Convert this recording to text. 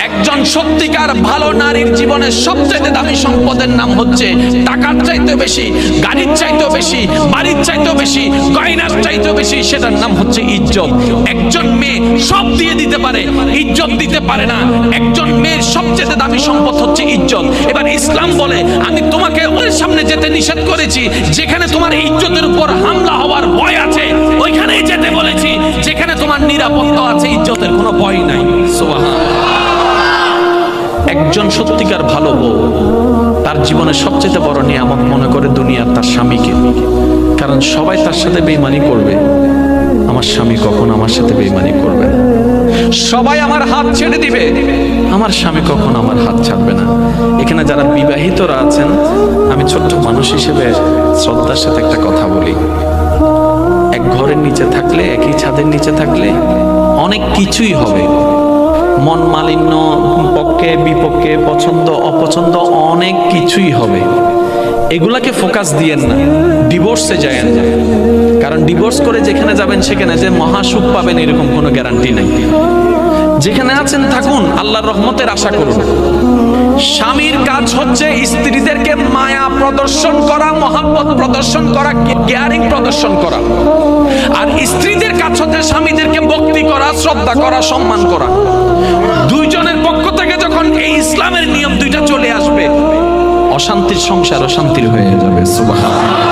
একজন সত্যিকার ভালো নারীর জীবনের সবচেয়ে দামি সম্পদের নাম হচ্ছে টাকার চাইতে বেশি, গাড়ির চাইতে বেশি, বাড়ির চাইতে বেশি, গয়নার চাইতে বেশি, সেটার নাম হচ্ছে ইজ্জত। একজন মেয়ে সব দিয়ে দিতে পারে, ইজ্জত দিতে পারে না। একজন মেয়ের সবচেয়ে দামি সম্পদ হচ্ছে ইজ্জত। এবার ইসলাম বলে আমি তোমাকে ওই সামনে যেতে নিষেধ করেছি যেখানে তোমার ইজ্জতের উপর হামলা হওয়ার ভয় আছে, ওইখানেই যেতে বলেছি যেখানে তোমার নিরাপত্তা আছে, ইজ্জতের কোনো ভয় নাই। সুবহানাল্লাহ। একজন সত্যিকার ভালো বউ তার জীবনের সবচেয়ে বড় নিয়ামত মনে করে দুনিয়ার তার স্বামীকে। কারণ সবাই তার সাথে বেঈমানি করবে, আমার স্বামী কখনো আমার সাথে বেঈমানি করবে না। সবাই আমার হাত ছেড়ে দিবে, আমার স্বামী কখনো আমার হাত ছাড়বে না। এখানে যারা বিবাহিতরা আছেন, আমি ছোট্ট মানুষ হিসেবে শ্রদ্ধার সাথে একটা কথা বলি। এক ঘরের নিচে থাকলে, একই ছাদের নিচে থাকলে অনেক কিছুই হবে, মন মালিন্য, পক্ষে বিপক্ষে, পছন্দ অপছন্দ অনেক কিছুই হবে। এগুলাকে ফোকাস দিয়েন না, ডিভোর্সে যায়েন না। কারণ ডিভোর্স করে যেখানে যাবেন সেখানে যে মহাসুখ পাবেন এরকম কোনো গ্যারান্টি নাই। যেখানে আছেন থাকুন, আল্লাহর রহমতের আশা করুন। স্বামীর কাজ হচ্ছে স্ত্রীদেরকে মায়া প্রদর্শন করা, মহব্বত প্রদর্শন করা, কেয়ারিং প্রদর্শন করা। আর স্ত্রীদের কাজ হচ্ছে স্বামীদেরকে ভক্তি করা, শ্রদ্ধা করা, সম্মান করা। দুইজনের পক্ষ থেকে যখন এই ইসলামের নিয়ম দুইটা চলে আসবে, অশান্তির সংসার অশান্তির হয়ে যাবে। সুবহানাল্লাহ।